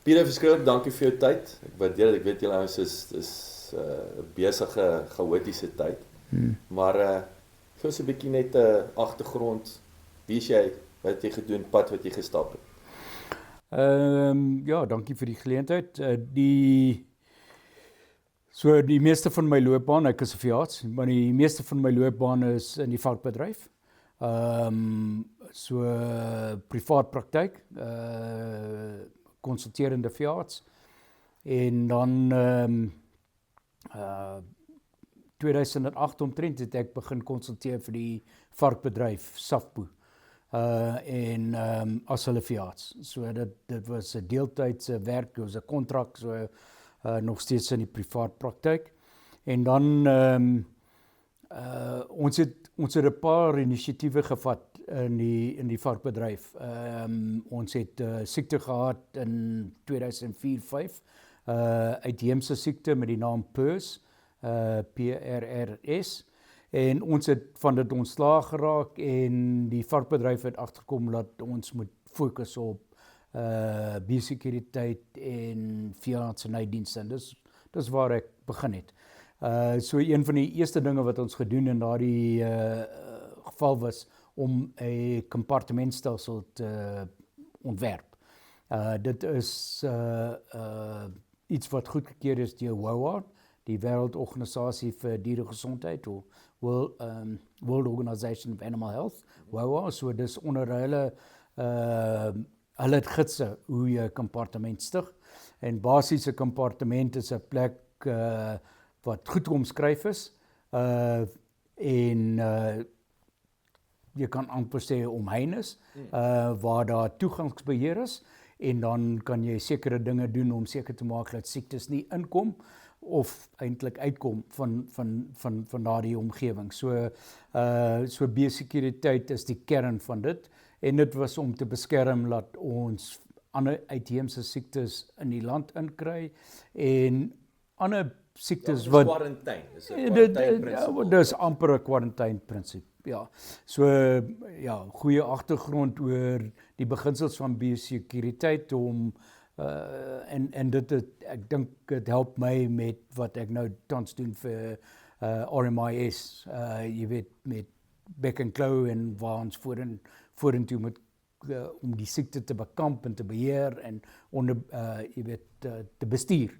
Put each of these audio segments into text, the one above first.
Pieter, verskriklik dankie vir jou tyd. Ek waardeer dit. Ek weet julle ouens is besige, chaotiese tyd. Maar gee ons 'n bietjie net 'n agtergrond. Wie is jy? Wat het jy gedoen? Pad wat jy gestap het? Ja, dankie vir die geleentheid. Die meeste van my loopbaan, ek is 'n veearts, maar die meeste van my loopbaan is in die varkbedryf. Privaat praktyk, konsulterende veearts. En dan 2008 omtrent het ek begin konsulteer vir die varkbedryf SAFPO. As hulle veearts. So dit was 'n deeltydse werk, dit was 'n kontrak, so nog steeds in die privaat praktyk. En dan ons het 'n paar inisiatiewe gevat in die varkbedryf. Ons het siekte gehad in 2004-5, uitheemse siekte met die naam PRRS, PRRS. En ons het van dit ontslaag geraak en die varkbedryf het agterkom dat ons moet fokus op biosekuriteit en veeartsenydienste. Dis waar ek begin het. So een van die eerste dinge wat ons gedoen in daardie geval was om 'n kompartementstelsel te ontwerp. Dit is iets wat goedgekeur is deur WOA, die Wêreldorganisasie vir Dieregesondheid, of World Organization of Animal Health, WOA. So dis onder hulle het gidse hoe jy 'n kompartement stig. En basies 'n kompartement is 'n plek wat goed omskryf is, jy kan amper sê omheinis, waar daar toegangsbeheer is, en dan kan jy sekere dinge doen om seker te maak dat siektes nie inkom of eintlik uitkom van daardie omgewing. So biosekuriteit is die kern van dit, en dit was om te beskerm dat ons ander uitheemse siektes in die land inkry en ander siektes wat Quarantine. dis amper 'n quarantine-prinsip. Ja. So goeie agtergrond oor die beginsels van biosekuriteit om en dit ek dink dit help my met wat ek nou tans doen vir RMIS, jy weet, met bek en klou en waar ons vorentoe moet om die siekte te bekamp en te beheer en jy weet te bestuur.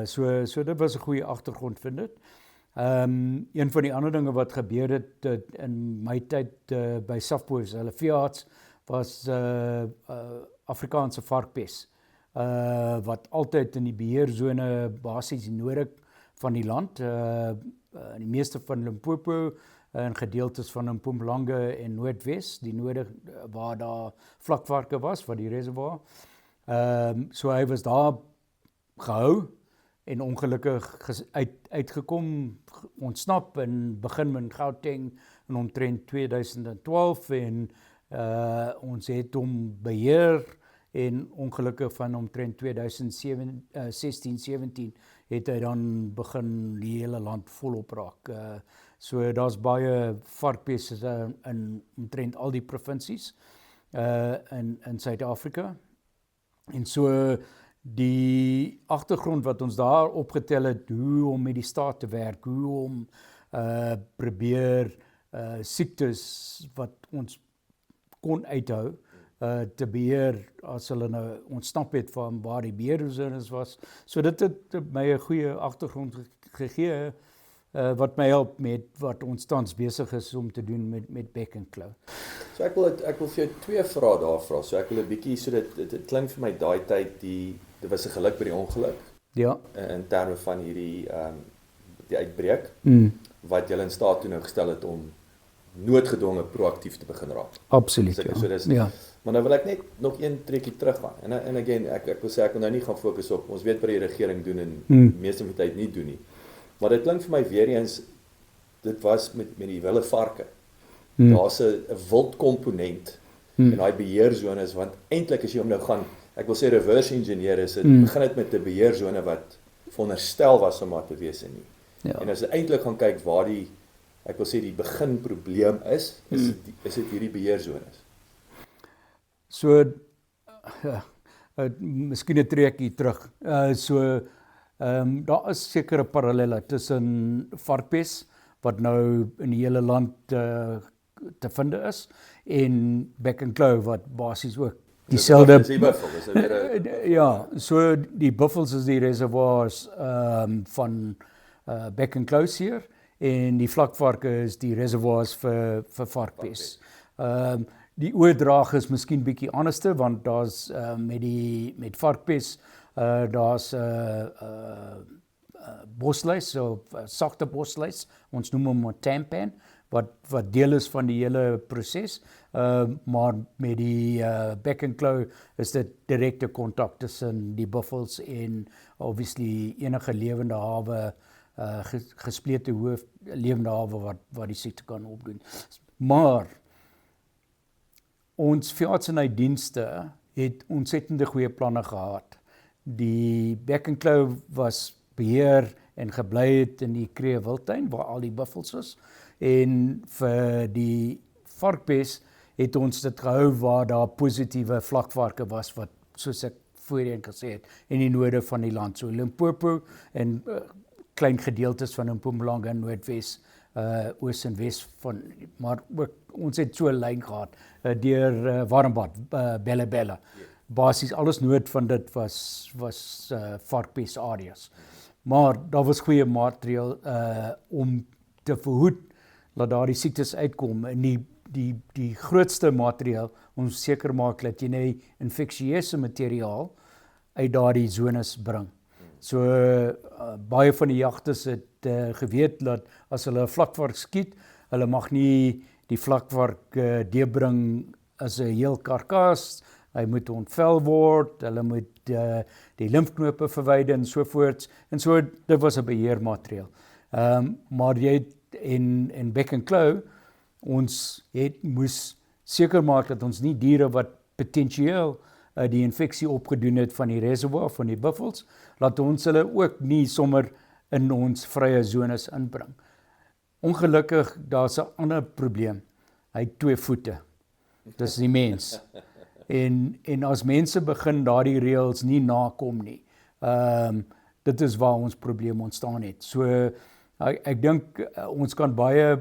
So dit was 'n goeie agtergrond, vind dit. Een van die ander dinge wat gebeur het in my tyd by SAFPO, hulle veearts, was Afrikaanse varkpes, wat altyd in die beheerzone basies nodig van die land, die meeste van Limpopo en gedeeltes van Mpumalanga en Noordwes, die nodig waar daar vlakvarke was, waar die reservoir. So hy was daar gehou en ongelukkig uitgekom, ontsnap en begin met Gauteng in omtrent 2012 en ons het hom beheer en ongelukkig van omtrent 2016-17 het hy dan begin die hele land volop raak. So daar's baie varkpeste in omtrent al die provinsies in Suid-Afrika. En so die agtergrond wat ons daar opgetel het, hoe om met die staat te werk, hoe om probeer siektes wat ons kon uithou, te beheer as hulle nou ontsnap het van waar die beheerzones was. So dit het my 'n goeie agtergrond gegee, wat my help met wat ons tans besig is om te doen met bek en klou. So ek wil vir jou 2 vrae daar vra. So ek wil 'n bietjie, so dit klink vir my daai tyd dit was 'n geluk by die ongeluk. Ja. In terme van hierdie die uitbreek, wat julle in staat toe nou gestel het om noodgedwonge proaktief te begin raak. Absoluut. So dis, ja. Maar nou wil ek net nog een trekkie terug gaan. En again, ek wil sê ek wil nou nie gaan fokus op ons weet wat die regering doen en meeste van die tyd nie doen nie. Maar dit klink vir my weer eens, dit was met die wilde varke. Daar's 'n wild komponent in daai beheerzones, want eintlik as jy hom nou gaan, ek wil sê reverse engineer is dit, begin dit met 'n beheerzone wat veronderstel was om maar te wees nie. Ja. En as jy eintlik gaan kyk waar ek wil sê die beginprobleem is dit hierdie beheerzones. So miskien 'n treukie terug. Daar is sekere parallelle tussen varkpes wat nou in die hele land te vind is en Beck and Clow wat basies ook dieselfde ja, so die buffels is die reservoirs van Beck and Clow hier en die vlakvarke is die reservoirs vir varkpes. Die oordrag is miskien bietjie anderste want daar's met varkpes daar's bosluis of sagte bosluis, ons noem hom 'n tampan wat deel is van die hele proses, maar met die Beck and Clow is dit direkte kontak tussen die buffels en obviously enige lewende hawe, gesplete hoof lewende hawe wat die siekte kan opdoen. Maar ons veeartsenydienste het ontsettende goeie planne gehad. Die Beck and Clow was beheer en gebly het in die Kruger Wildtuin waar al die buffels is en vir die varkpes het ons dit gehou waar daar positiewe vlakvarke was wat soos ek voorheen gesê het in die noorde van die land, so Limpopo en klein gedeeltes van Mpumalanga en Noordwes, oos en wes van, maar ook ons het so 'n lyn gehad deur Warmbad, Bella. Basies alles noord van dit was varkpes areas. Maar daar was goeie materiaal om te verhoed dat daar die siektes uitkom en die grootste materiaal om seker maak dat jy nie infeksieuse materiaal uit daardie zones bring. So baie van die jagters het geweet dat as hulle 'n vlakvark skiet, hulle mag nie die vlakvark deebring as 'n heel karkas. Hy moet ontvel word, hulle moet die lymfknope verwyder en so voorts. En so, dit was 'n beheermateriaal. Maar jy het en Beck and Clow, ons moes seker maak dat ons nie diere wat potensieel die infeksie opgedoen het van die reservoir, van die buffels, laat ons hulle ook nie sommer in ons vrye zones inbring. Ongelukkig, daar's 'n ander probleem. Hy het 2 voete. Dis die mens. En as mense begin daardie reëls nie nakom nie, dit is waar ons probleem ontstaan het. So, ek dink ons kan baie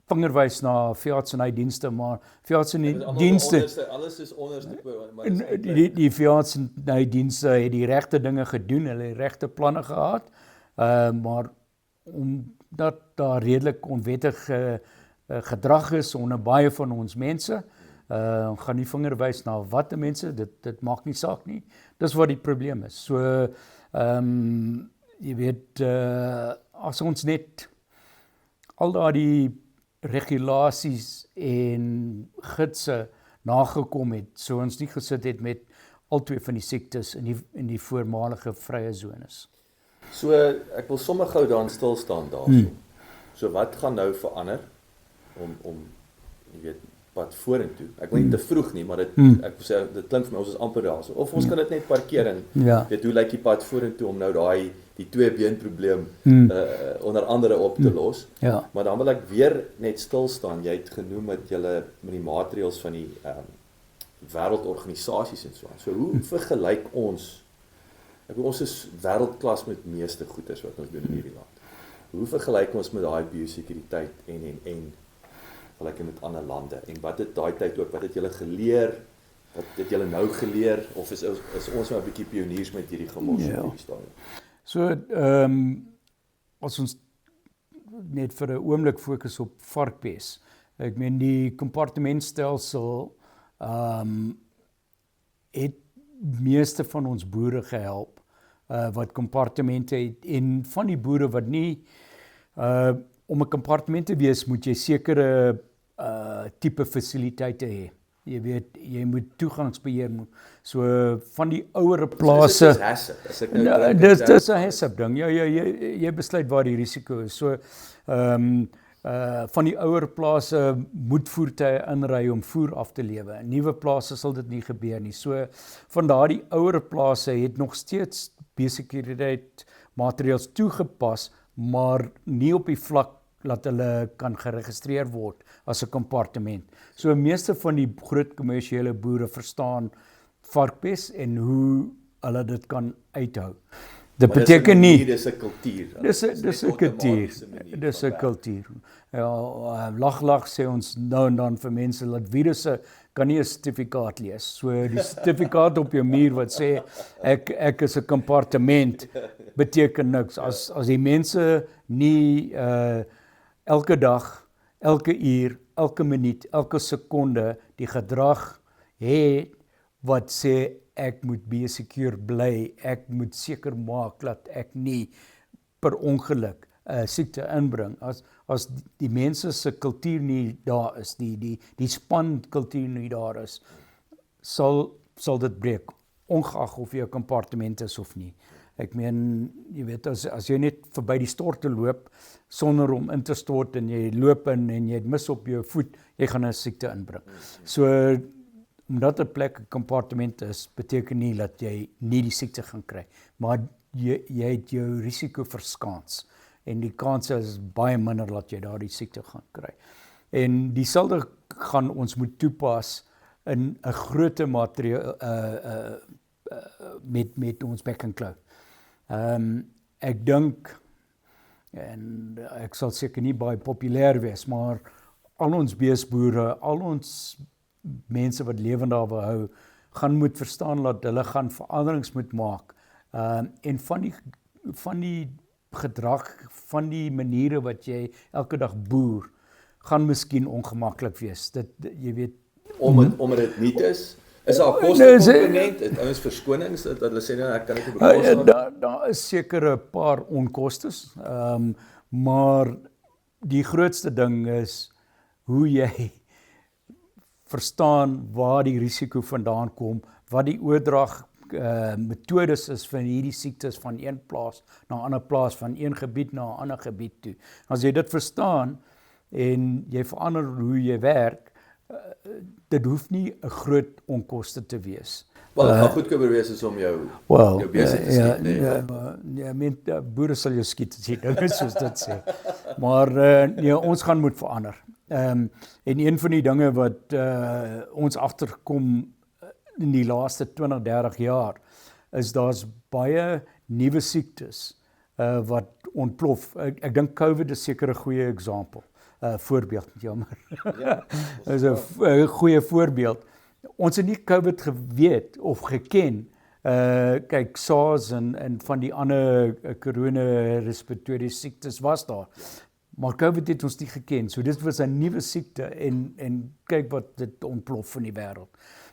vingerwys na veeartsenydienste, maar veeartsenydienste alles is onderste die veeartsenydienste het die regte dinge gedoen, hulle het regte planne gehad, maar omdat daar redelik onwettige gedrag is onder baie van ons mense, gaan nie vinger wys na wat die mense, dit maak nie saak nie. Dis wat die probleem is. So, jy weet, as ons net al daardie regulasies en gidse nagekom het, so ons nie gesit het met al 2 van die siektes in die voormalige vrye zones. So, ek wil sommer gou daarin stil staan daarso. So wat gaan nou verander om jy weet, pad vorentoe. Ek wil nie te vroeg nie, maar ek wil sê, dit klink vir my, ons is amper daar. So, of ons kan dit net parkeer en weet hoe lyk die pad vorentoe om nou die 2-been probleem onder andere op te los. Maar dan wil ek weer net stil staan. Jy het genoem dat julle met die maatreëls van die wêreldorganisasies en so aan. So hoe vergelyk ons? Ons is wêreldklas met meeste goeders wat ons doen in hierdie land. Hoe vergelyk ons met daai biosekuriteit en gelyk met ander lande? En wat het daai tyd ook, wat het julle geleer? Wat het julle nou geleer? Of is ons maar 'n bietjie pioniers met hierdie gemors op hierdie stadium? So, as ons net vir 'n oomblik fokus op varkpes. Ek meen die kompartementstelsel het meeste van ons boere gehelp wat kompartemente het, en van die boere wat nie om 'n kompartement te wees moet jy sekere tipe fasiliteite hê. Jy weet, jy moet toegangsbeheer moet. So van die ouer plase. Dis 'n HACCP. Dis 'n HACCP ding. Ja, jy besluit waar die risiko is. So van die ouer plase moet voertuie inry om voer af te lewe. In nuwe plase sal dit nie gebeur nie. So van daardie ouer plase het nog steeds biosekuriteit maatreëls toegepas, maar nie op die vlak dat hulle kan geregistreer word as 'n kompartement. So meeste van die groot kommersiële boere verstaan varkpes en hoe hulle dit kan uithou. Dit beteken nie dis 'n kultuur. Dis 'n kultuur. Dis 'n kultuur. Ja, lag sê ons nou en dan vir mense dat virusse kan nie 'n sertifikaat lees. So die sertifikaat op jou muur wat sê ek is 'n kompartement beteken niks. As die mense nie elke dag, elke uur, elke minuut, elke sekonde die gedrag het wat sê ek moet biosecure bly, ek moet seker maak dat ek nie per ongeluk siekte inbring. As die mense se kultuur nie daar is, die span kultuur nie daar is, sal dit breek, ongeag of jy 'n kompartement is of nie. Ek meen, jy weet, as jy net verby die storte loop, sonder om in te stort en jy loop in en jy het mis op jou voet, jy gaan 'n siekte inbring. So, omdat 'n plek 'n kompartement is, beteken nie dat jy nie die siekte gaan kry, maar jy het jou risiko verskaans en die kans is baie minder dat jy daardie siekte gaan kry. En dieselfde gaan ons moet toepas in 'n groot materiaal met ons bek en klou. Ek dink, en ek sal seker nie baie populêr wees, maar al ons beesboere, al ons mense wat lewendawe hou, gaan moet verstaan dat hulle gaan veranderings moet maak. En van die gedrag, van die maniere wat jy elke dag boer, gaan miskien ongemaklik wees. Jy weet, omdat dit nie is daar 'n kostekomponent, het ouens verskonings dat hulle sê ek kan dit bekostig. Daar is seker 'n paar onkostes, maar die grootste ding is hoe jy verstaan waar die risiko vandaan kom, wat die oordrag metodes is van hierdie siektes van een plaas na 'n ander plaas, van een gebied na 'n ander gebied toe. As jy dit verstaan en jy verander hoe jy werk, dit hoef nie 'n groot onkoste te wees. Wel, dit gaan goedkoper wees as om jou besig te skiet. Ja, boere sal jou skiet as jy dinge soos dit sê. Maar ons gaan moet verander. En een van die dinge wat ons agterkom in die laaste 20-30 jaar, is daar's baie nuwe siektes wat ontplof. Ek dink COVID is seker 'n goeie eksempel. Voorbeeld, jammer. Ja, is 'n goeie voorbeeld. Ons het nie COVID geweet of geken. Kyk, SARS en van die ander corona respiratoriese siektes was daar. Maar COVID het ons nie geken. So dit was 'n nuwe siekte en kyk wat dit ontplof in die wêreld.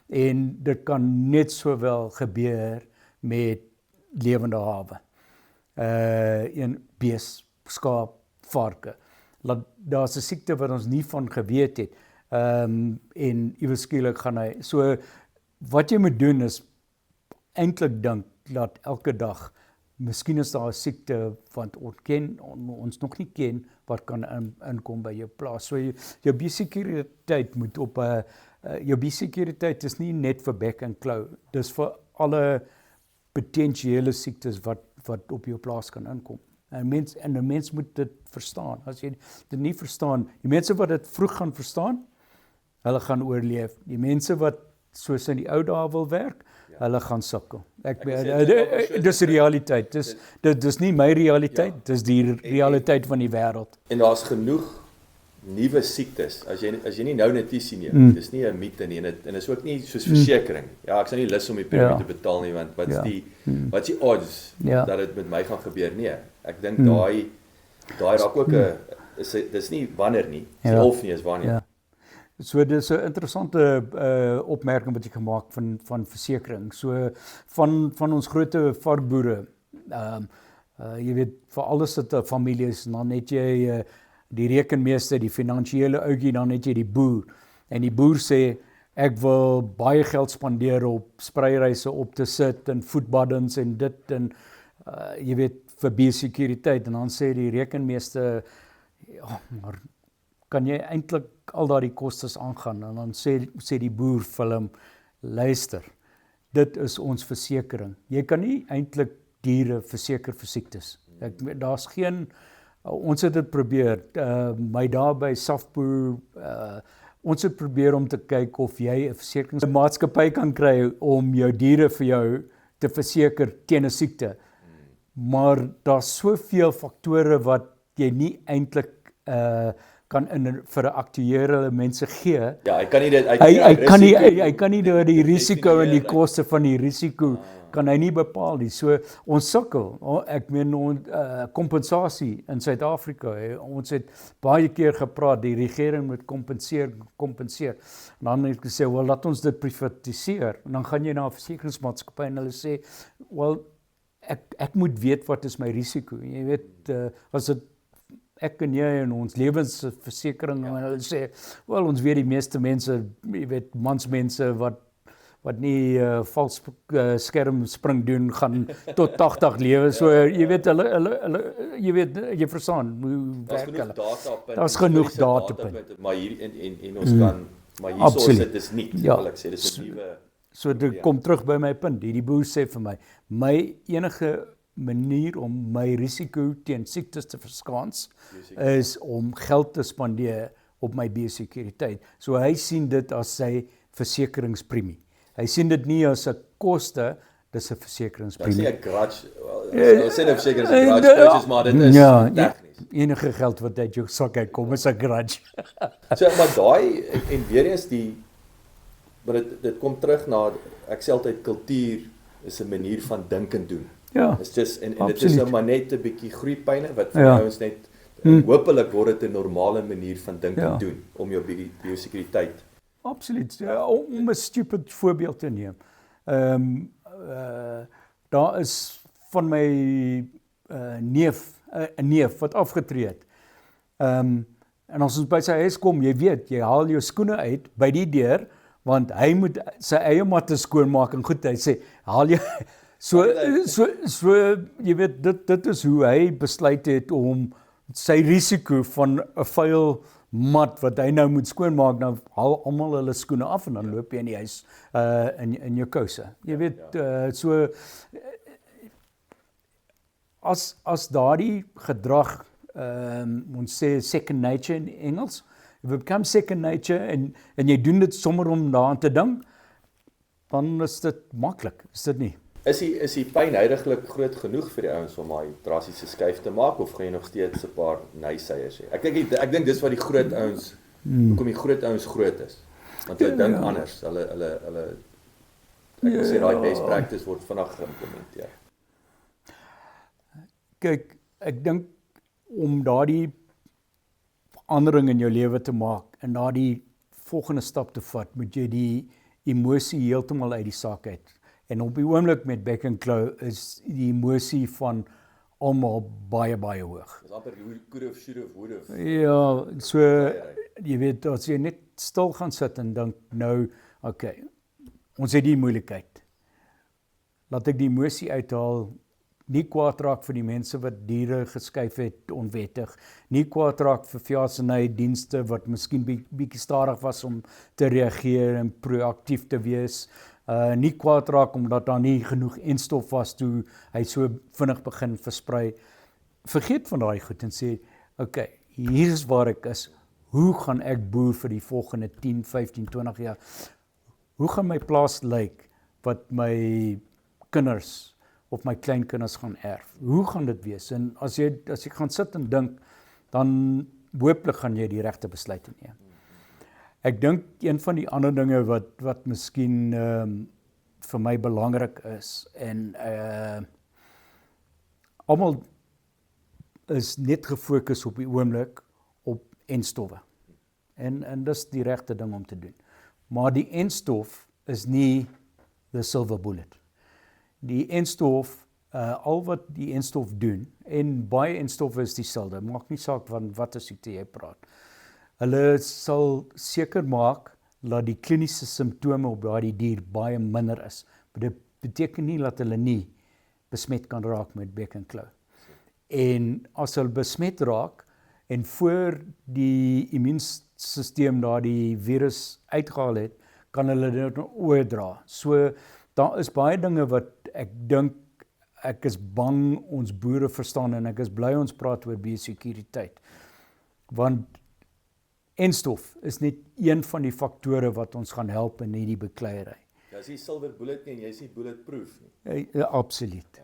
En dit kan net sowel gebeur met lewende hawe. Een bees, skaap, varke. Daar's 'n siekte wat ons nie van geweet het. En iewers skielik gaan hy. So wat jy moet doen is eintlik dink dat elke dag miskien is daar 'n siekte wat ons nog nie ken wat kan inkom by jou plaas. So jou biosekuriteit moet op 'n jou biosekuriteit is nie net vir bek en klou. Dis vir alle potensiële siektes wat op jou plaas kan inkom. En 'n mens moet dit verstaan. As jy dit nie verstaan, die mense wat dit vroeg gaan verstaan, hulle gaan oorleef. Die mense wat soos in die ou dae wil werk, hulle gaan sukkel. Dis die realiteit. Dis nie my realiteit, dis die realiteit van die wêreld. En daar's genoeg nuwe siektes. As jy nie nou net sien nie, dis nie 'n mite nie en dit is ook nie soos versekering. Ja, ek sal nie lus om die premie te betaal nie want wat is die odds dat dit met my gaan gebeur? Nee, ek dink daai raak ook dis nie wanneer nie, of nie is wanneer. Ja. So dis 'n interessante opmerking wat jy gemaak van versekering. So van ons groote varkboere, jy weet, vir alles het 'n familie is, dan het jy die rekenmeester, die finansiële ouetjie, dan het jy die boer. En die boer sê ek wil baie geld spandeer op spreiereise op te sit en voetbaddens en dit en jy weet vir biosekuriteit en dan sê die rekenmeester ja, maar kan jy eintlik al daardie kostes aangaan en dan sê die boer vir hom luister, dit is ons versekering. Jy kan nie eintlik diere verseker vir siektes. Daar's geen ons het dit probeer, my daar by Safpoe, ons het probeer om te kyk of jy 'n versekeringsmaatskappy kan kry om jou diere vir jou te verseker teen 'n siekte. Maar daar's soveel faktore wat jy nie eintlik kan vir 'n aktuëre mense gee. Ja, hy kan nie dit hy kan nie die risiko en die koste van die risiko kan hy nie bepaal nie. So ons sukkel. Ek meen kompensasie in Suid-Afrika. Ons het baie keer gepraat die regering moet kompenseer. En dan het ek gesê, "Wel, laat ons dit privatiseer." En dan gaan jy na 'n versekeringsmaatskappy en hulle sê, "Wel, ek moet weet wat is my risiko." Jy weet, as dit ek en jy en ons lewensversekering en hulle sê, "Wel, ons weet die meeste mense, jy weet, mansmense wat nie vals skerm spring doen gaan tot 80 lewe." So jy weet hulle jy weet jy verstaan hoe werk hulle. Daar's genoeg datapunte. Maar hier en ons kan maar hierso is dit is nie. Wil ek sê dis 'n nuwe. So dit kom terug by my punt. Die boer sê vir my enige manier om my risiko teen siektes te verskans is om geld te spandeer op my biosekuriteit. So hy sien dit as sy versekeringspremie. Hy sien dit nie as 'n koste, dis 'n versekeringspremie. Dis nie 'n grudge, well, sê 'n versekeringsgrudge purchase, maar dit is tegnies. Enige geld wat uit jou sak uitkom is 'n grudge. So maar daai en weer eens maar dit kom terug na ek sê altyd kultuur is 'n manier van dink en doen. Ja. It's just en dit is nou maar net 'n bietjie groeipyne wat vir ouens net hopelik word dit 'n normale manier van dink en doen om jou biosekuriteit. Absoluut. Om 'n stupid voorbeeld te neem. Daar is van my neef 'n neef wat afgetree het. En as ons by sy huis kom, jy weet, jy haal jou skoene uit by die deur want hy moet sy eie matte skoonmaak en goed, hy sê, haal jy so jy weet dit is hoe hy besluit het om sy risiko van 'n vuil mat wat hy nou moet skoonmaak, dan haal almal hulle skoene af en dan loop jy in die huis in jou kouse. Jy weet so as daardie gedrag ons sê second nature in Engels, if it becomes second nature en jy doen dit sommer om daaraan te dink, dan is dit maklik, is dit nie? Is die pyn heidaglik groot genoeg vir die ouens om daai drastiese skuif te maak of gaan jy nog steeds 'n paar nayseiers hê? Ek dink dis wat die groot ouens hoekom die groot ouens groot is. Want hulle dink anders. Hulle ek sê daai best practice word vinnig geïmplementeer. Kyk, ek dink om daardie verandering in jou lewe te maak en daardie volgende stap te vat, moet jy die emosie heeltemal uit die saak uit. En op die oomblik met Beck & Clow is die emosie van almal baie hoog. Dis amper could have, should have, would have. Ja, so jy weet, as jy net stil gaan sit en dink, nou, okay, ons het die moeilikheid. Laat ek die emosie uithaal, nie kwaad raak vir die mense wat diere geskuif het onwettig, nie kwaad raak vir veeartsenydienste wat miskien bietjie stadig was om te reageer en proaktief te wees, nie kwaad raak omdat daar nie genoeg enstof was toe hy so vinnig begin versprei. Vergeet van daai goed en sê, okay, hier is waar ek is, hoe gaan ek boer vir die volgende 10, 15, 20 jaar? Hoe gaan my plaas lyk wat my kinders of my kleinkinders gaan erf? Hoe gaan dit wees? En as jy gaan sit en dink, dan hooplik gaan jy die regte besluite neem. Ek dink een van die ander dinge wat miskien vir my belangrik is en almal is net gefokus op die oomblik op enstowwe. En dis die regte ding om te doen. Maar die enstof is nie the silver bullet. Die enstof, al wat die enstof doen, en baie enstowwe is dieselfde, maak nie saak van watter siekte jy praat. Hulle sal seker maak dat die kliniese simptome op daardie dier baie minder is. Maar dit beteken nie dat hulle nie besmet kan raak met Beck & Clow. En as hulle besmet raak en voor die immuunstelsel daardie virus uitgehaal het, kan hulle dit oordra. So daar is baie dinge wat ek dink ek is bang ons boere verstaan en ek is bly ons praat oor biosekuriteit. Want En stof is net een van die faktore wat ons gaan help in hierdie bekleierery. Ja, is nie silver bullet nie en jy is nie bulletproof nie. Absoluut.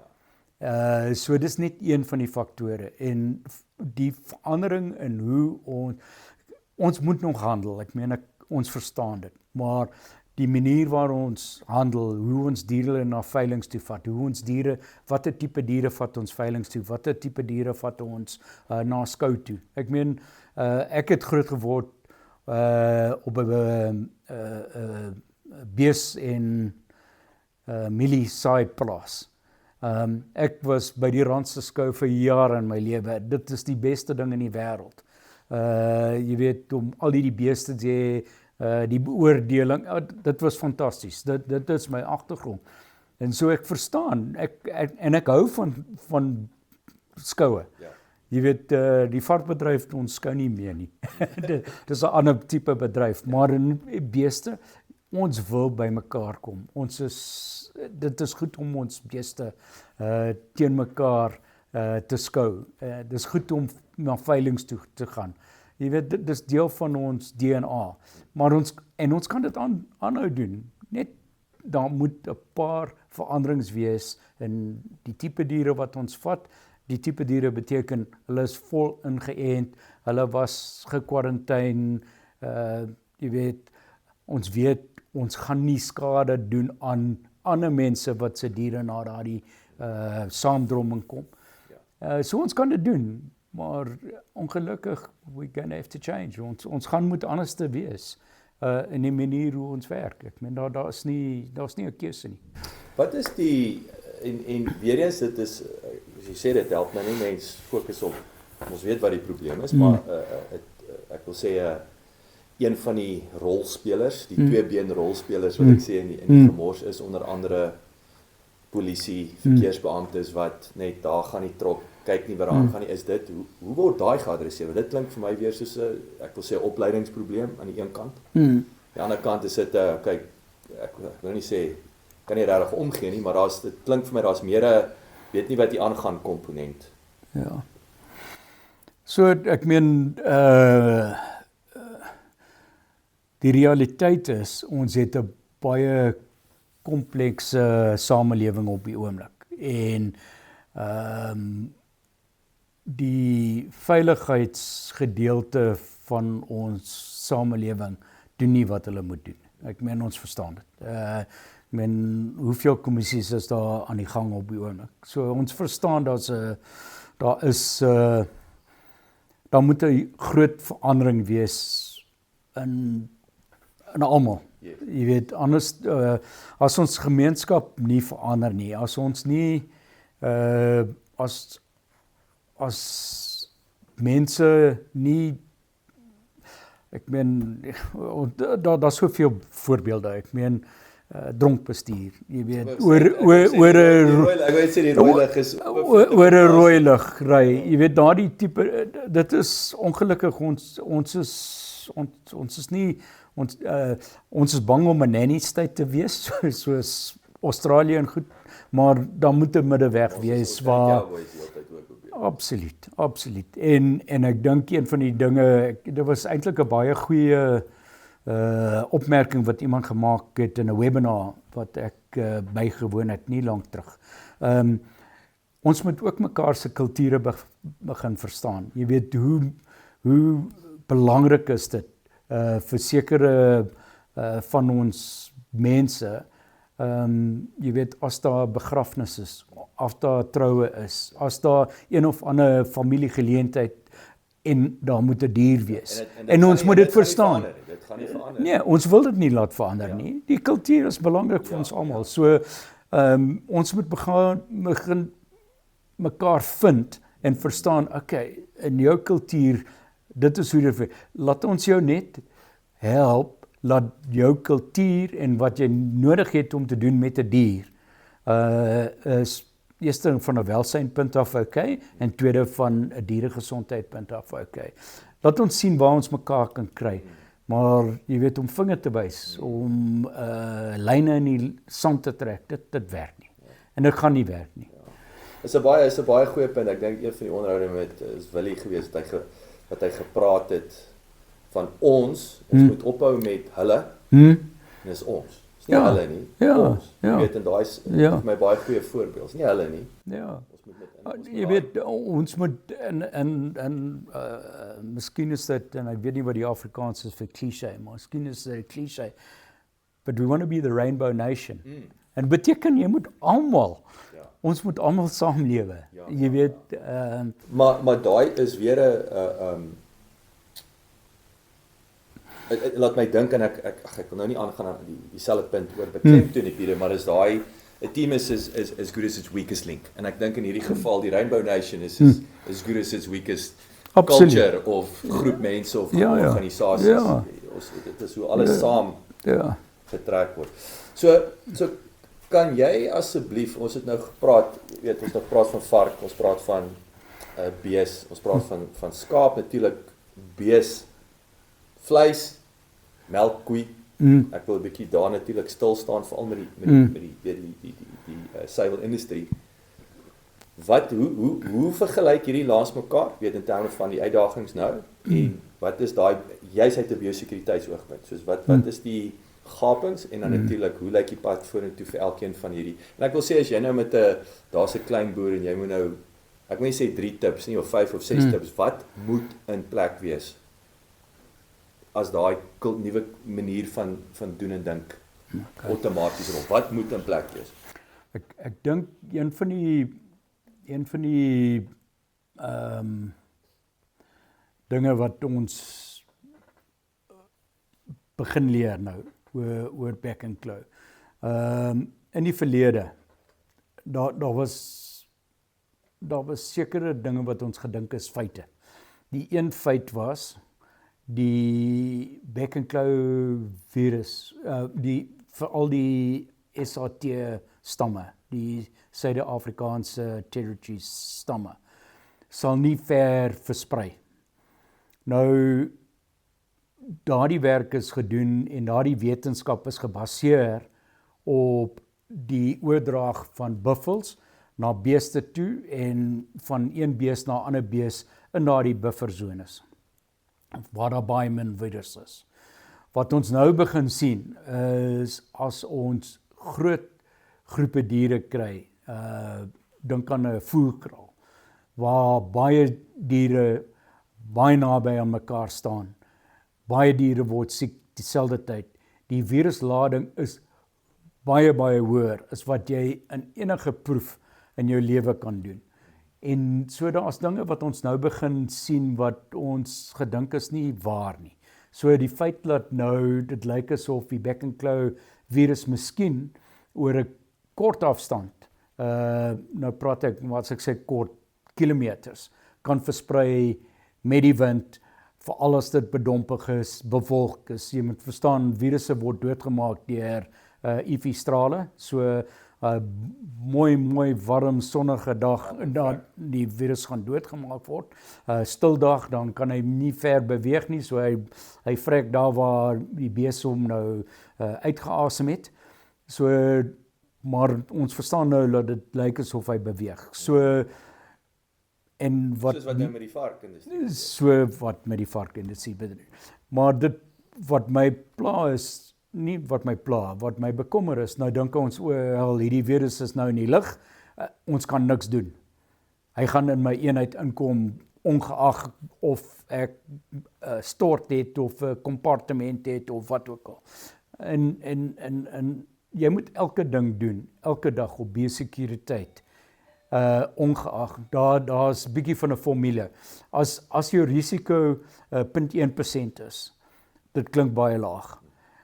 So dis net een van die faktore en die verandering in hoe ons moet nog handel, ek meen ons verstaan dit, maar die manier waar ons handel, hoe ons diere na veilings toe vat, hoe ons diere, watter tipe diere vat ons veilings toe, watter tipe diere vat ons na skou toe. Ek meen, ek het groot geword op 'n bees en mielie saaiplaas. Ek was by die Randse skou vir jare in my lewe. Dit is die beste ding in die wêreld. Jy weet, om al die beeste te hê, die beoordeling, dit was fantasties. Dit is my agtergrond. En so ek verstaan, ek hou van skoue. Ja. Jy weet, die varkbedryf, ons skou nie meer nie. Dis 'n ander tipe bedryf, maar in beeste, ons wil by mekaar kom. Dit is goed om ons beeste teen mekaar te skou. Dis goed om na veilings toe te gaan. Jy weet, dit is deel van ons DNA. Maar ons kan dit aanhou doen. Net daar moet 'n paar veranderings wees in die tipe diere wat ons vat. Die tipe diere beteken hulle is vol ingeënt, hulle was gekwarantyne, jy weet, ons gaan nie skade doen aan ander mense wat se diere na daardie saamdromming kom. So ons kan dit doen, maar ongelukkig we're gonna have to change. Ons gaan moet anders te wees in die manier hoe ons werk. Ek meen daar's nie 'n keuse nie. Wat is die en weer eens dit is as jy sê dit help nou nie mens fokus op ons weet wat die probleem is, maar ek wil sê een van die rolspelers, die twee-been rolspelers wat ek sê in die gemors is onder andere polisie, verkeersbeamptes wat net daar gaan die trok, kyk nie wat daar gaan nie, is dit, hoe word daai geadresseer? Dit klink vir my weer soos 'n, ek wil sê opleidingsprobleem aan die een kant. Aan die ander kant is dit kyk, ek wil nie sê kan nie regtig omgee nie, maar dit klink vir my daar's meer 'n weet nie wat die aangaan komponent. Ja. So ek meen die realiteit is ons het 'n baie komplekse samelewing op die oomblik en die veiligheidsgedeelte van ons samelewing doen nie wat hulle moet doen. Ek meen ons verstaan dit. Ek meen hoeveel kommissies is daar aan die gang op die oomblik. So ons verstaan daar moet 'n groot verandering wees in almal. Yes. Jy weet, anders as ons gemeenskap nie verander nie, as ons nie as mense nie, ek meen daar's soveel voorbeelde. Ek meen dronk bestuur, jy weet, oor 'n rooi lig ry, jy weet daardie tipe, dit is ongelukkig ons is nie ons is bang om 'n nanny state te wees, soos Australië en goed, maar daar moet 'n middeweg wees waar absoluut. En ek dink een van die dinge, dit was eintlik 'n baie goeie opmerking wat iemand gemaak het in 'n webinar wat ek bygewoon het nie lank terug. Ons moet ook mekaar se kulture begin verstaan. Jy weet hoe belangrik is dit vir sekere van ons mense, jy weet, as daar begrafnis is, as daar troue is, as daar een of ander familiegeleentheid en daar moet 'n dier wees. En ons moet dit verstaan. Dit gaan nie verander. Nee, ons wil dit nie laat verander nie. Die kultuur is belangrik vir ons almal. So ons moet begin mekaar vind en verstaan, okay, in jou kultuur, dit is hoe dit, laat ons jou net help, laat jou kultuur en wat jy nodig het om te doen met 'n dier, is eerste van 'n welsynpunt af okay, en tweede van 'n dieregesondheidpunt af okay. Laat ons sien waar ons mekaar kan kry, maar jy weet, om vinger te wys, om lyne in die sand te trek, dit werk nie. En dit gaan nie werk nie. Is 'n baie goeie punt. Ek dink een van die onderhoude met is Willie gewees wat hy gepraat het van ons moet ophou met hulle, en dis ons. Dis nie hulle nie, ons. Jy weet, en daai is vir my baie goeie voorbeeld. Dis nie hulle nie. Ja. Jy weet, ons moet, miskien is dit, en ek weet nie wat die Afrikaans is vir cliché, maar miskien is dit 'n cliché, but we want to be the rainbow nation. En beteken, jy moet almal, ons moet almal saamlewe. Jy weet, maar daai is weer 'n laat my dink, en ek wil nou nie aangaan aan dieselfde punt oor beklemtoon nie, maar is daai 'n team is as good as its weakest link. En ek dink in hierdie geval die Rainbow Nation is as good as its weakest culture of groep mense of organisasies. Dit is hoe alles saam getrek word. So kan jy asseblief, ons het nou gepraat, weet ons nou praat van vark, ons praat van bees, ons praat van skaap natuurlik, bees, vleis, melk, koei. Ek wil 'n bietjie daar natuurlik stil staan veral met die suiwelindustrie. Hoe vergelyk hierdie langs mekaar, weet in terme van die uitdagings nou, en wat is daai juis uit 'n biosekuriteitsoogpunt, soos wat is die gapings, en dan natuurlik hoe lyk die pad vorentoe vir elkeen van hierdie. En ek wil sê as jy nou met daar's 'n klein boer en jy moet nou, ek wil nie sê 3 tips nie of 5 of 6 tips, wat moet in plek wees as daai nuwe manier van doen en dink outomaties rol. Wat moet in plek wees? Ek dink een van die dinge wat ons begin leer nou oor Back and Claw. In die verlede, daar was sekere dinge wat ons gedink is feite. Die een feit was die Back and Claw virus, veral die SAT stamme, die Suid-Afrikaanse territories stamme, sal nie ver versprei. Nou, daardie werk is gedoen en daardie wetenskap is gebaseer op die oordrag van buffels na beeste toe en van een bees na ander bees in daardie bufferzones, waar daar baie min virus is. Wat ons nou begin sien is as ons groot groepe diere kry, dink aan 'n voerkraal, waar baie diere baie naby aan mekaar staan. Baie diere word siek dieselfde tyd. Die viruslading is baie hoër as wat jy in enige proef in jou lewe kan doen. En so daar's dinge wat ons nou begin sien wat ons gedink is nie waar nie. So die feit dat nou dit lyk asof die Back and Claw virus miskien oor 'n kort afstand, nou praat ek, wat ek sê kort kilometers, kan versprei met die wind, veral as dit bedompig is, bewolk is. Jy moet verstaan, virusse word doodgemaak deur UV-strale, so mooi warm sonnige dag, dan die virus gaan doodgemaak word. Stil dag, dan kan hy nie ver beweeg nie, so hy vrek daar waar die bees hom nou uitgeasem het. So, maar ons verstaan nou dat dit lyk asof hy beweeg. So, en wat soos wat nou met die varkindustrie. So wat met die varkindustrie bedoel. Maar dit wat my pla is, nie wat my pla, wat my bekommer is, nou dink ons, wel, hierdie virus is nou in die lug, ons kan niks doen. Hy gaan in my eenheid inkom, ongeag of ek stort het, of 'n kompartement het, of wat ook al. En jy moet elke ding doen, elke dag op biosekuriteit, ongeag, daar's bietjie van 'n formule. As jou risiko 0.1% is, dit klink baie laag.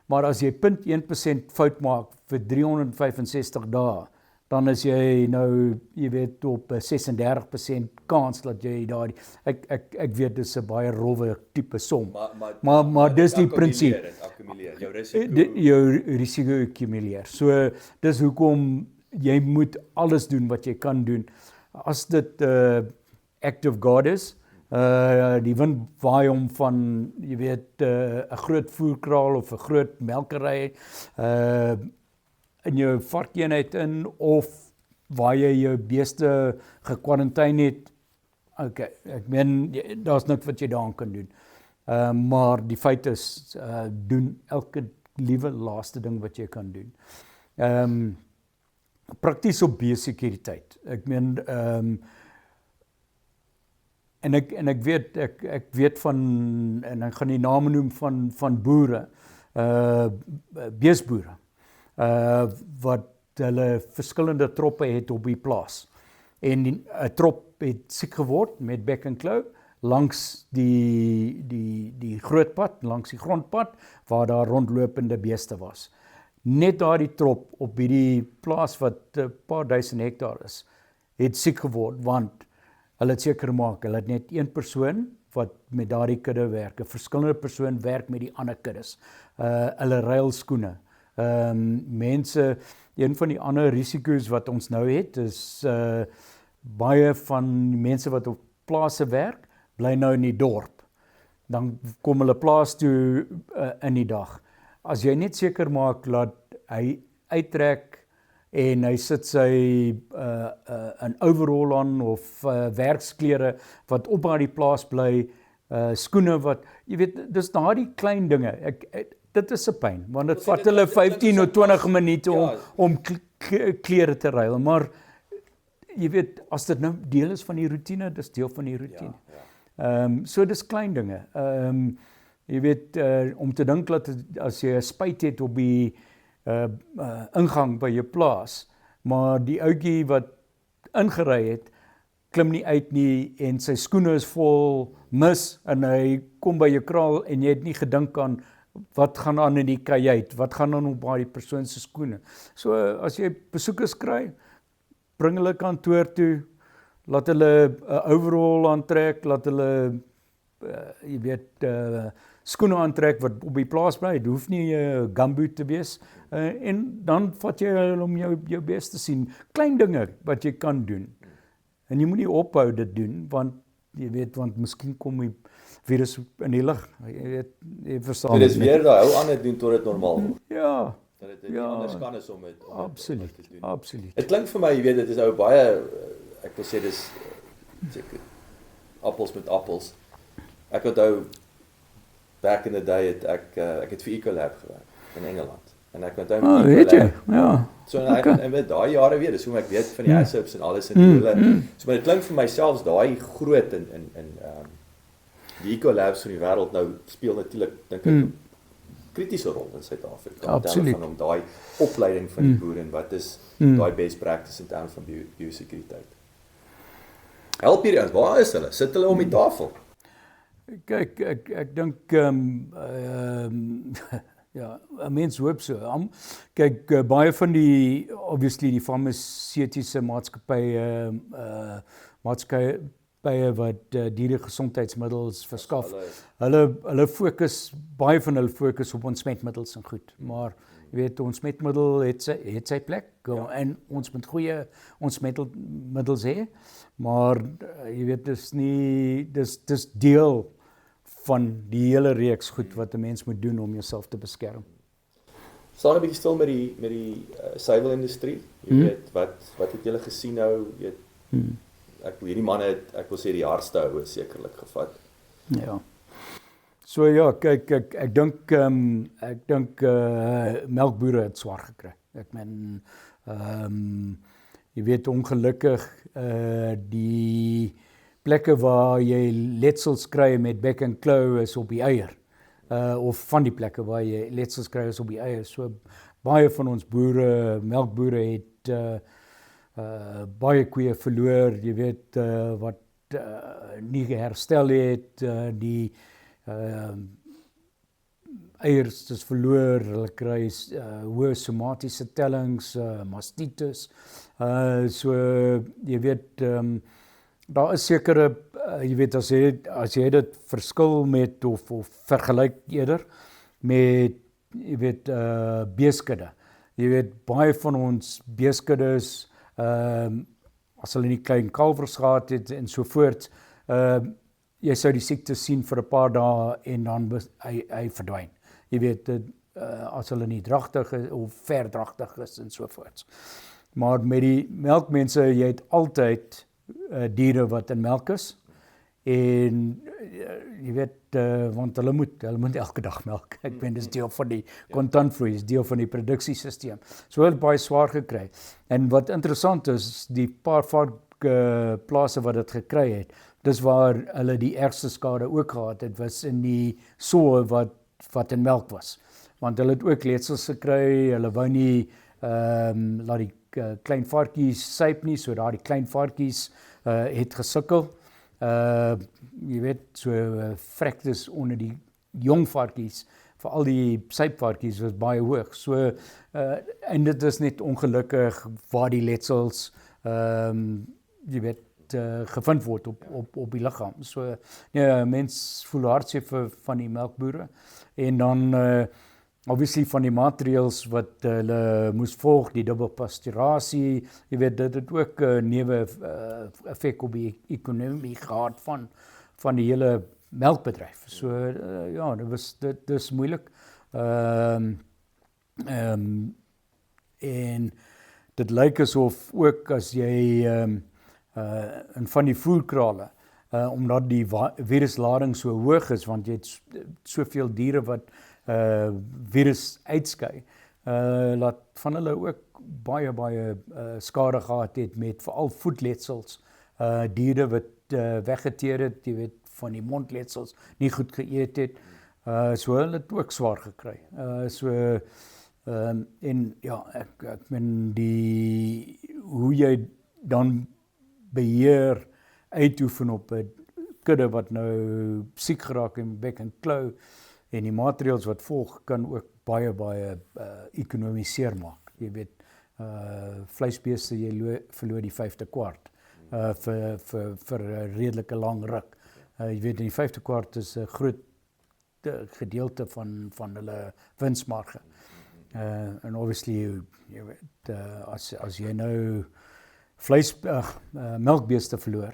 Maar as jy 0.1% fout maak vir 365 dae, dan is jy nou, jy weet, op 36% kans dat jy daardie, ek weet dis 'n baie rowwe tipe som. Maar dis die prinsip. Jou risiko akkumuleer. So dis hoekom jy moet alles doen wat jy kan doen. As dit act of God is, die wind waai hom van, jy weet, 'n groot voerkraal of 'n groot melkery in jou varkeenheid in, of waar jy jou beeste gekwarantyne het. Okay, ek meen, daar's niks wat jy daaraan kan doen. Maar die feit is, doen elke liewe laaste ding wat jy kan doen. Prakties op biosekuriteit. Ek meen, en ek weet van, en ek gaan die name noem van boere, beesboere, wat hulle verskillende troppe het op die plaas. En 'n trop het siek geword met bek en klou langs die groot pad, langs die grondpad, waar daar rondlopende beeste was. Net daardie trop op hierdie plaas wat 'n paar duisend hektaar is, het siek geword, want hulle het seker gemaak, hulle het net een persoon wat met daardie kudde werk, 'n verskillende persoon werk met die ander kuddes. Hulle ruil skoene. Mense, een van die ander risiko's wat ons nou het, is baie van die mense wat op plase werk, bly nou in die dorp. Dan kom hulle plaas toe in die dag. As jy net seker maak dat hy uittrek en hy sit sy 'n overall aan of werksklere wat op by die plaas bly, skoene wat, jy weet, dis daardie klein dinge. Dit is 'n pyn, want dit vat hulle 15 of 20 minute om klere te ruil, maar jy weet, as dit nou deel is van die roetine, dis deel van die roetine. So dis klein dinge. Jy weet, om te dink dat as jy 'n spuit het op die ingang by jou plaas, maar die ouetjie wat ingery het, klim nie uit nie en sy skoene is vol mis en hy kom by jou kraal en jy het nie gedink aan wat gaan aan in die kajuit, wat gaan aan op die persoon se skoene. So as jy besoekers kry, bring hulle kantoor toe, laat hulle overall aantrek, laat hulle jy weet skoene aantrek wat op die plaas bly. Dit hoef nie 'n gumboot te wees. En dan vat jy hulle om jou bes te sien. Klein dinge wat jy kan doen. En jy moet nie ophou dit doen, want jy weet, want miskien kom die virus in die lug. Jy weet, jy verstaan. Dit is weer daai hou aan dit doen tot dit normaal word. Ja. Dat dit nie anders kan is om dit absoluut te doen. Absoluut. Dit klink vir my, jy weet, dit is nou baie, ek wil sê dis appels met appels. Ek onthou back in the day het ek het vir Ecolab gewerk in Engeland. En ek onthou weet jy, ja. So en met daai jare weer, dis hoe ek weet van die ASIPs en alles en hulle. So maar dit klink vir my selfs daai groot in die Ecolabs van die wêreld nou speel natuurlik dink ek kritiese rol in Suid-Afrika. Absoluut. Van om daai opleiding van die boere en wat is daai best practice in terme van biosekuriteit. Help hier ons, waar is hulle? Sit hulle om die tafel? Kyk, ek dink ja, 'n mens hoop so. Kyk, baie van die obviously die farmaseutiese maatskappye wat dieregesondheidsmiddels verskaf. Hulle fokus, baie van hulle fokus op ontsmetmiddels en goed, maar jy weet, ontsmetmiddel het sy plek en ons moet goeie ontsmetmiddels hê, maar jy weet, dis deel van die hele reeks goed wat 'n mens moet doen om jouself te beskerm. Staan 'n bietjie stil met die suiwelindustrie. Jy weet, wat het julle gesien nou? Jy weet, hierdie manne het, ek wil sê die hardste houe sekerlik gevat. Ja. So ja, kyk, ek dink melkbore het swaar gekry. Ek meen jy weet, ongelukkig die plekke waar jy letsels kry met bek en klou is op die eier. Of van die plekke waar jy letsels kry is op die eier. So baie van ons boere, melkbore het baie koeie verloor, jy weet, wat nie herstel het, die eiers is verloor, hulle kry hoë somatiese tellings, mastitis. So jy weet, daar is sekere, jy weet, as jy dit verskil met of vergelyk eerder met, jy weet, beeskudde. Jy weet, baie van ons beeskuddes, as hulle nie klein kalvers gehad het en so voort, jy sou die siekte sien vir 'n paar dae en dan hy verdwyn. Jy weet, as hulle nie dragtig is of verdragtig is en so voort. Maar met die melkmense, jy het altyd diere wat in melk is En jy weet, want hulle moet elke dag melk. Ek meen, dis deel van die kontantvloei, is deel van die produksiesisteem. So hulle het baie swaar gekry. En wat interessant is, die paar varkplase wat dit gekry het, dis waar hulle die ergste skade ook gehad het, was in die soe wat in melk was. Want hulle het ook letsels gekry, hulle wou nie laat die klein varkies suip nie, so daar die klein varkies het gesukkel. Jy weet, so vrektes onder die jong varkies, veral die suipvarkies was baie hoog. So, en dit is net ongelukkig waar die letsels, jy weet, gevind word op die liggaam. So, nee, mens voel hartseer van die melkboere. En dan, obviously van die maatreëls wat hulle moes volg, die dubbelpasturasie, jy weet, dit het ook newe effek op die ekonomie gehad van die hele melkbedryf. So ja, dit is moeilik. En dit lyk asof ook as jy in van die voerkrale, omdat die viruslading so hoog is, want jy het soveel diere wat virus uitskei, laat van hulle ook baie skade gehad het met veral voetletsels, diere wat weggeteer het, jy weet, van die mondletsels, nie goed geëet het, so hulle het ook swaar gekry. En ja, ek meen hoe jy dan beheer uitoefen op 'n kudde wat nou siek geraak en bek en klou, en die maatreëls wat volg kan ook baie ekonomiseer maak. Jy weet, vleisbeeste, jy verloor die 5de kwart vir 'n redelike lang ruk. Jy weet, die 5de kwart is 'n groot gedeelte van hulle winsmarge. En obviously, jy weet, as jy nou melkbeeste verloor,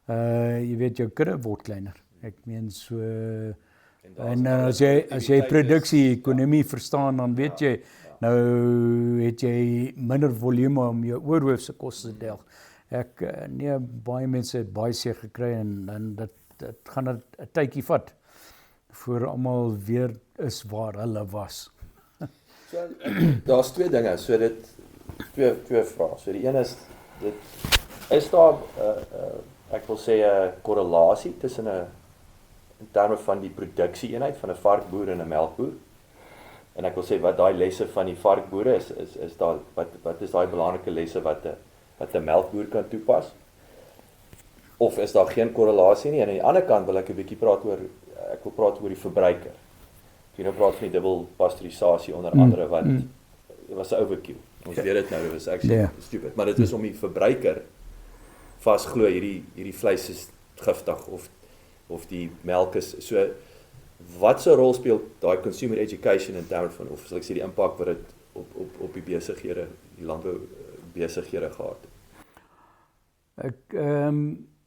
jy weet, jou kudde word kleiner. Ek meen so, en as jy produksie-ekonomie verstaan, dan weet jy, nou het jy minder volume om jou oorhoofse koste te delg. Nee, baie mense het baie seer gekry en dit gaan 'n tydjie vat voor almal weer is waar hulle was. So, daar's twee dinge, so dit twee vrae. So die een is is daar ek wil sê 'n korrelasie tussen in terme van die produksieeenheid van 'n varkboer en 'n melkboer. En ek wil sê wat daai lesse van die varkboere is daar wat is daai belangrike lesse wat 'n melkboer kan toepas? Of is daar geen korrelasie nie? En aan die ander kant wil ek 'n bietjie praat oor die verbruiker. Jy nou praat van die dubbelpasteurisasie onder andere wat was 'n overkill. Ons weet dit nou, dit was actually stupid, maar dit is om die verbruiker vasglo hierdie vleis is giftig of die melk is so. Wat se rol speel daai consumer education in terme van, of sal ek sê die impak wat dit op die besighede, die landbou besighede gehad het?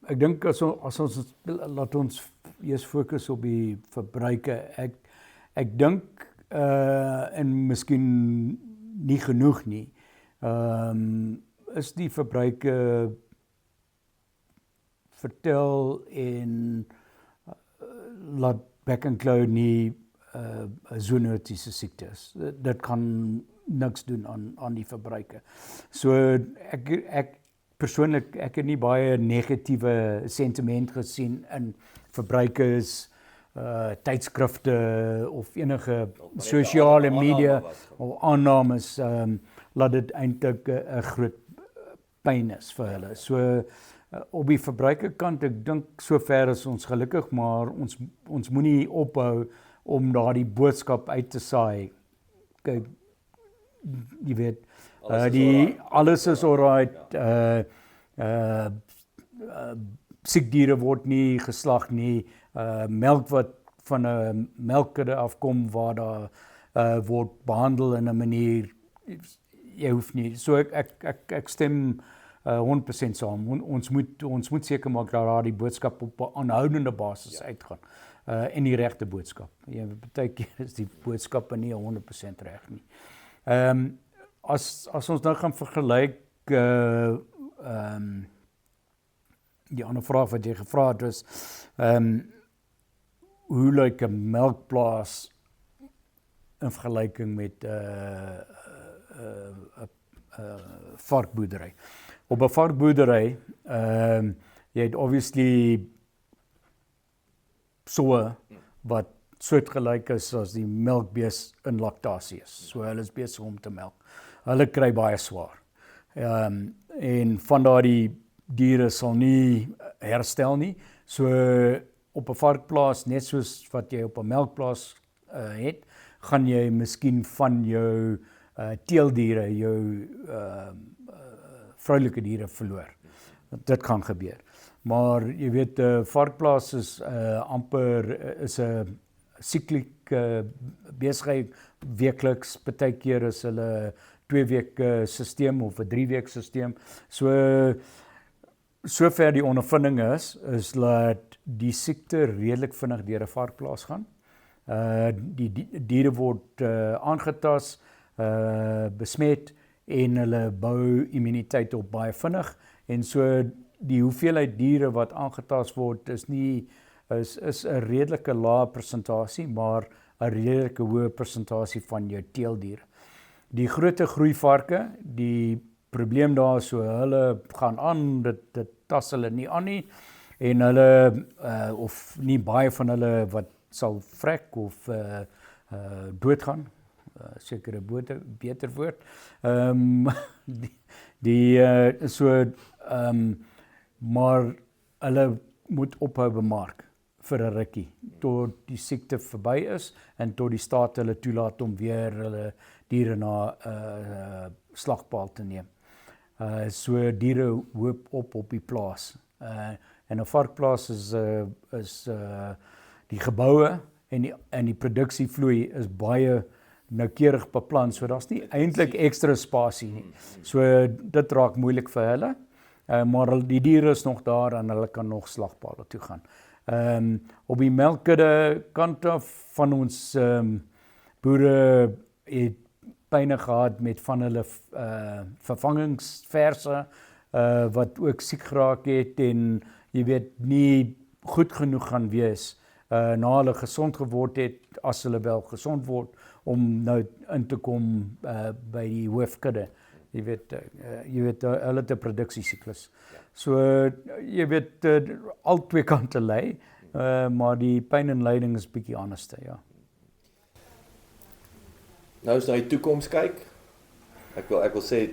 Ek dink as ons laat ons eers fokus op die verbruiker. Ek dink en miskien nie genoeg nie. Is die verbruiker vertel en laat bek en klou nie 'n zoonotiese siekte is. Dit kan niks doen aan die verbruiker. So ek persoonlik, ek het nie baie negatiewe sentiment gesien in verbruikers, tydskrifte of enige sosiale media of aannames, laat dit eintlik 'n groot pyn is vir hulle. So op die verbruikerkant, ek dink sover is ons gelukkig, maar ons moenie ophou om daardie boodskap uit te saai. Kyk, jy weet, alles is alright, siek diere word nie geslag nie, melk wat van 'n melkkudde afkom waar daar word behandel in 'n manier, jy hoef nie, so ek stem 100% saam. Ons moet seker maak dat daar die boodskap op 'n aanhoudende basis uitgaan, en die regte boodskap. Baie keer is die boodskappe nie 100% reg nie. As ons nou gaan vergelyk die ander vraag wat jy gevra het was, hoe lyk 'n melkplaas in vergelyking met 'n varkboerdery. Op 'n varkboerdery, jy het obviously soe wat soortgelyk is as die melkbees in laktasie is. So hulle is besig om te melk. Hulle kry baie swaar. En van daardie diere sal nie herstel nie. So op 'n varkplaas, net soos wat jy op 'n melkplaas het, gaan jy miskien van jou teeldiere, jou vroulike diere verloor. Dit kan gebeur. Maar jy weet, varkplaas is amper is 'n siklieke besigheid, weekliks, partykeer is hulle 2-week sisteem of 'n 3-week sisteem. Sover die ondervinding is dat die siekte redelik vinnig deur 'n varkplaas gaan. Die diere word aangetast, besmet en hulle bou immuniteit op baie vinnig, en so die hoeveelheid diere wat aangetast word is 'n redelike lae persentasie, maar 'n redelike hoë persentasie van jou teeldiere. Die groot groeivarke, die probleem daar so, hulle gaan aan, dit tas hulle nie aan nie, en hulle of nie baie van hulle wat sal vrek of doodgaan, sekere beter woord. Maar hulle moet ophou bemark vir 'n rukkie tot die siekte verby is en tot die staat hulle toelaat om weer hulle diere na slagpaal te neem. So diere hoop op die plaas. En 'n varkplaas is die geboue en die produksievloei is baie noukeurig beplan, so daar's nie eintlik ekstra spasie nie. So dit raak moeilik vir hulle, maar die diere is nog daar en hulle kan nog slagpale toe gaan. Op die melkkudde kant af van ons boere het pyne gehad met van hulle vervangingsverse wat ook siek geraak het en jy weet nie goed genoeg gaan wees na hulle gesond geword het, as hulle wel gesond word, om nou in te kom by die hoofkudde. Jy weet hulle het 'n produksiesiklus. So jy weet al twee kante lê, maar die pyn en lyding is bietjie anders, ja. Nou as na die toekoms kyk, ek wil sê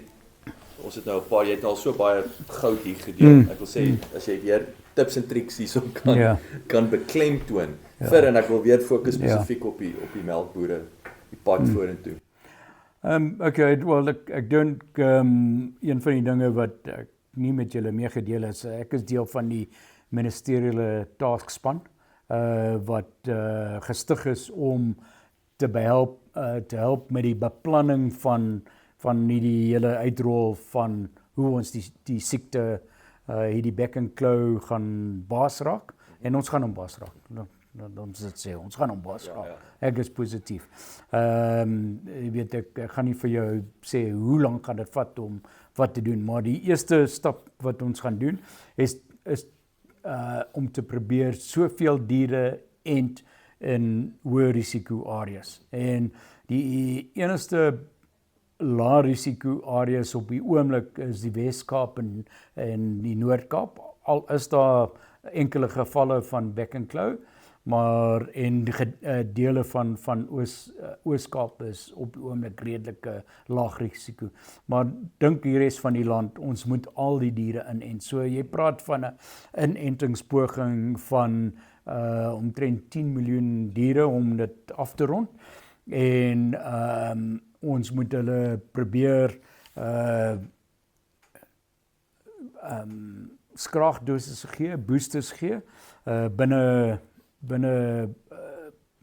ons het nou 'n paar, jy het al so baie goud hier gedeel. Ek wil sê as jy weer tips en triks hierso kan beklemtoon vir, en ek wil weer fokus spesifiek op die melkboere, die pad vorentoe. Okay, well ek dink een van die dinge wat ek nie met julle meegedeel is, ek is deel van die ministeriële taskspan wat gestig is om te help met die beplanning van die hele uitrol van hoe ons die siekte hierdie bek en klou gaan baas raak, en ons gaan hom baas raak. Ons dit sê, ons gaan hom baas raak. Ek is positief. Jy weet, ek gaan nie vir jou sê hoe lank gaan dit vat om wat te doen, maar die eerste stap wat ons gaan doen is om te probeer soveel diere end in hoë risiko areas. En die enigste lae risiko areas op die oomblik is die Wes-Kaap en die Noord-Kaap. Al is daar enkele gevalle van bek en klou, maar en dele van Oos-Kaap is op die oomblik redelike laag risiko. Maar dink die res van die land, ons moet al die diere inent. So jy praat van 'n inentingspoging van omtrent 10 miljoen diere om dit af te rond. En ons moet hulle probeer skraagdoses gee, boosters gee, binne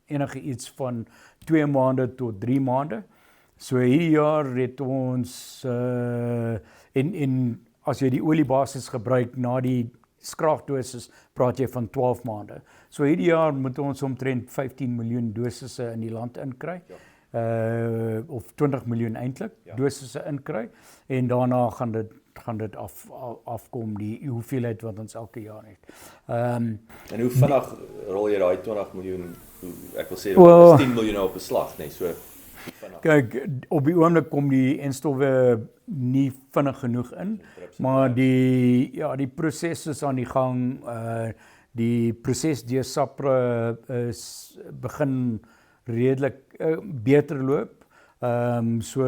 enige iets van 2 maande tot 3 maande. So hierdie jaar het ons en as jy die oliebasis gebruik na die skraagdoses, praat jy van 12 maande. So hierdie jaar moet ons omtrent 15 miljoen dosisse in die land inkry. of 20 miljoen eintlik dosisse inkry en daarna gaan dit afkom die hoeveelheid wat ons elke jaar het. En hoe vinnig rol jy daai 20 miljoen, ek wil sê, Well, 10 miljoen op beslag, nee, so vinnig. Kyk, op die oomblik kom die enstowwe nie vinnig genoeg in, maar die proses is aan die gang. Die proses deur SAPRA begin redelik beter loop. So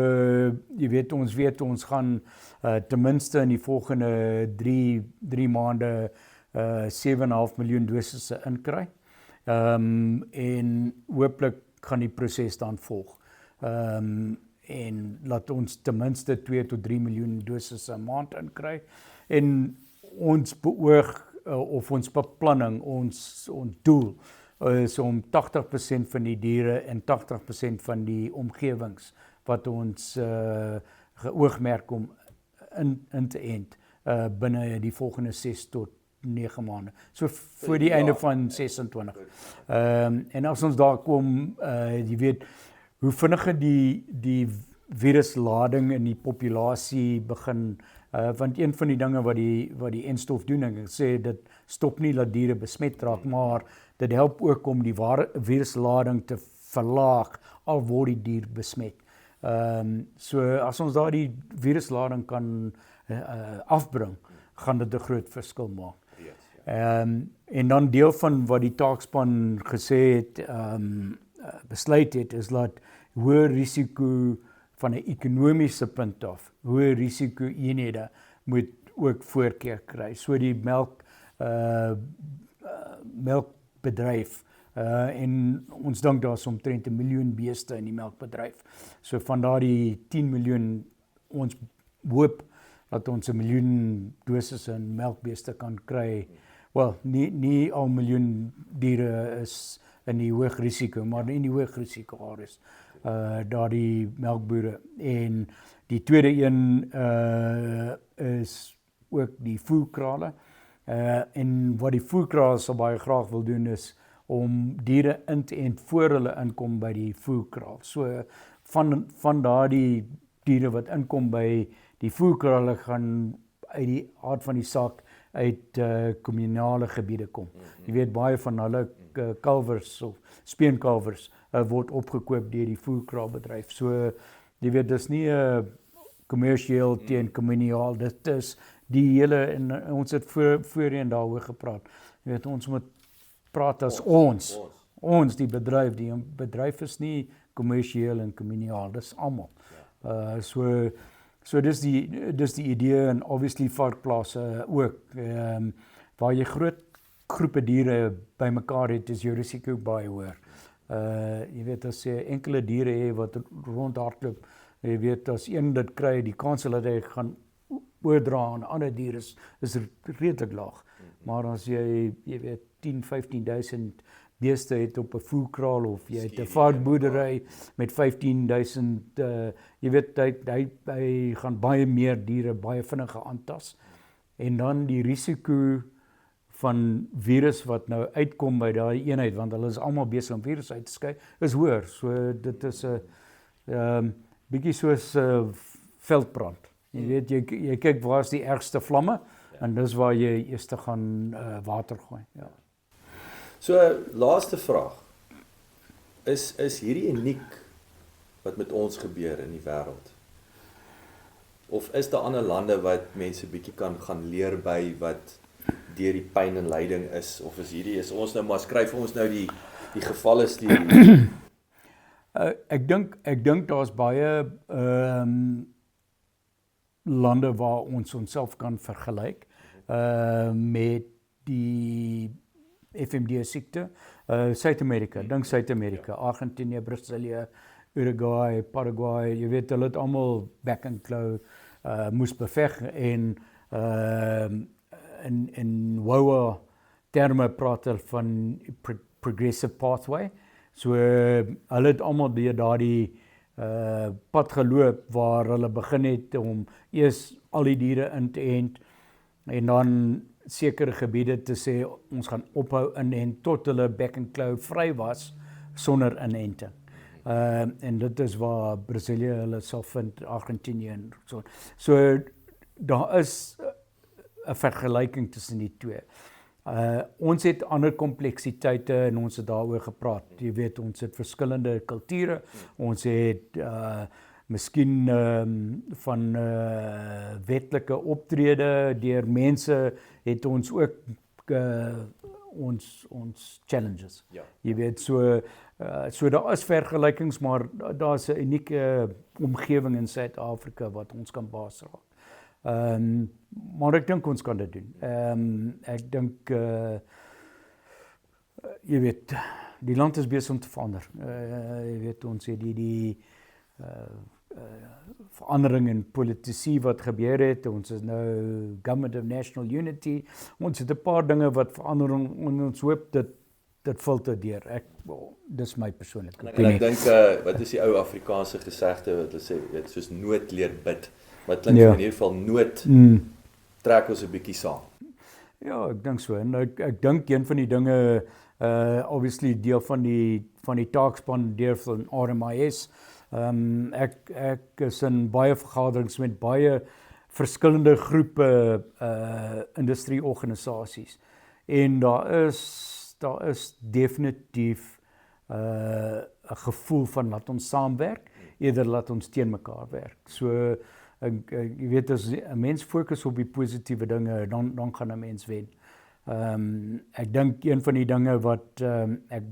jy weet ons gaan ten minste in die volgende 3 maande 7,5 miljoen dosisse inkry. En hooplik gaan die proses dan volg. En laat ons ten minste 2 tot 3 miljoen dosisse 'n maand inkry. En ons beoog of ons beplanning, ons doel is om 80% van die diere en 80% van die omgewings wat ons geoogmerk om in te ent binne die volgende 6 tot 9 maande. So voor die einde van 26. En as ons daar kom, jy weet, hoe vinniger die viruslading in die populasie begin, want een van die dinge wat die enstof doen, ek sê dit stop nie dat diere besmet raak, maar dit help ook om die viruslading te verlaag al word die dier besmet. So as ons daardie viruslading kan afbring, gaan dit 'n groot verskil maak. En dan deel van wat die taakspan gesê het, besluit het, is dat hoë risiko van 'n ekonomiese punt af, hoë risiko eenhede moet ook voorkeur kry. So die melkbedryf, en ons dink daar's omtrent 1 miljoen beeste in die melkbedryf. So van daardie 10 miljoen, ons hoop dat ons 1 miljoen dosisse in melkbeeste kan kry. Wel, nie al 1 miljoen diere is in die hoog risiko, maar in die hoog risiko areas, daardie melkboere. En die tweede een is ook die voerkrale. En wat die voerkrale sal baie graag wil doen is om diere in te ent voor hulle inkom by die voerkraal. So van daardie diere wat inkom by die voerkrale gaan uit die aard van die saak uit kommunale gebiede kom. Jy weet, baie van hulle kalvers of speenkalvers word opgekoop deur die voerkraalbedryf. So jy weet, dis nie kommersieel teen kommunaal, dit is die hele, en ons het voorheen daaroor gepraat. Jy weet, ons moet praat as ons die bedryf is nie kommersieel en kommunaal, dis almal. So dis die idee, en obviously varkplase ook, waar jy groot groepe diere bymekaar het, is jou risiko baie hoër. Jy weet, as jy enkele diere het wat rondhardloop, jy weet, as een dit kry, die kans dat hy gaan oordra aan ander diere is redelik laag. Maar as jy weet, 10-15.000 beeste het op 'n voerkraal, of jy het 'n varkboerdery met 15.000, jy weet, hy gaan baie meer diere baie vinniger aantas. En dan die risiko van virus wat nou uitkom by daai eenheid, want hulle is almal besig om virus uit te skei, is hoër. So dit is 'n bietjie soos veldbrand. Jy weet, jy kyk waar is die ergste vlamme, en dis waar jy eers gaan water gooi. Ja. So, laaste vraag. Is hierdie uniek wat met ons gebeur in die wêreld? Of is daar ander lande wat mense bietjie kan gaan leer by wat deur die pyn en lyding is? Of is ons nou maar, skryf ons nou die gevalle studie? Ek dink daar's baie lande waar ons onsself kan vergelyk met die FMD siekte. Suid-Amerika, dink Suid-Amerika, Argentinië, Brasilië, Uruguay, Paraguay, jy weet, hulle het almal back and claw moes beveg, en in WOA terme praat hulle van progressive pathway. So hulle het almal deur daardie pad geloop waar hulle begin het om eers al die diere in te ent, en dan sekere gebiede te sê ons gaan ophou inent tot hulle back and claw vry was sonder inenting. En dit is waar Brasilië hulle sal vind, Argentinië en so. So daar is 'n vergelyking tussen die twee. Ons het ander kompleksiteite en ons het daaroor gepraat. Jy weet, ons het verskillende kulture. Ons het miskien van wetlike optrede deur mense het ons ook ons challenges. Ja. Jy weet, so daar is vergelykings, maar daar's 'n unieke omgewing in Suid-Afrika wat ons kan baas raak. Maar ek dink ons kan dit doen. Ek dink jy weet, die land is besig om te verander. Jy weet, ons het die verandering in politisie wat gebeur het. Ons is nou Government of National Unity. Ons het 'n paar dinge wat verander en ons hoop dit filter deur. Dis my persoonlike opinie. En ek dink wat is die ou Afrikaanse gesegde wat hulle sê, weet, soos nood leer bid. Maar klink in ieder geval nood trek ons 'n bietjie saam. Ja, ek dink so. En ek dink een van die dinge obviously deel van die taakspan deur van RMIS. Ek is in baie vergaderings met baie verskillende groepe industrieorganisasies. En daar is definitief 'n gevoel van laat ons saamwerk, eerder laat ons teen mekaar werk. So jy weet, as 'n mens fokus op die positiewe dinge, dan gaan 'n mens wen. Ek dink een van die dinge wat ek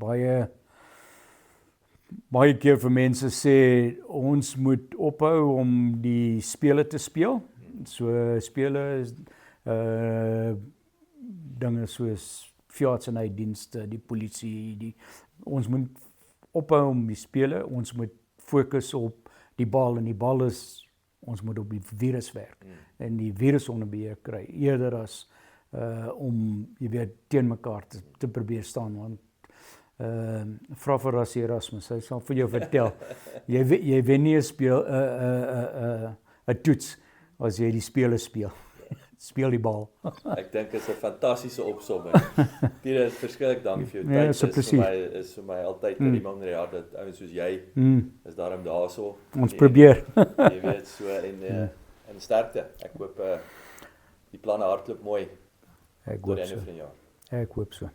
baie keer vir mense sê, ons moet ophou om die spele te speel. So spele is dinge soos veeartsenydienste, die polisie, ons moet ophou om die spele, ons moet fokus op die bal en die bal is ons moet op die virus werk en die virus onder beheer kry eerder as om jy weet teen mekaar te probeer staan, want vra vir Rassie Erasmus, hy sal vir jou vertel jy wen nie 'n speel 'n toets as jy die spele speel. Speel die bal. Ek dink dit is 'n fantastiese opsomming. Pieter, verskriklik dankie vir jou tyd. Dit is vir my altyd iemand in die hart dat ouens soos jy is daarom daarso. Ons probeer. Jy weet so en sterkte. Ek hoop die planne hardloop mooi. Ek hoop so. Ek hoop so.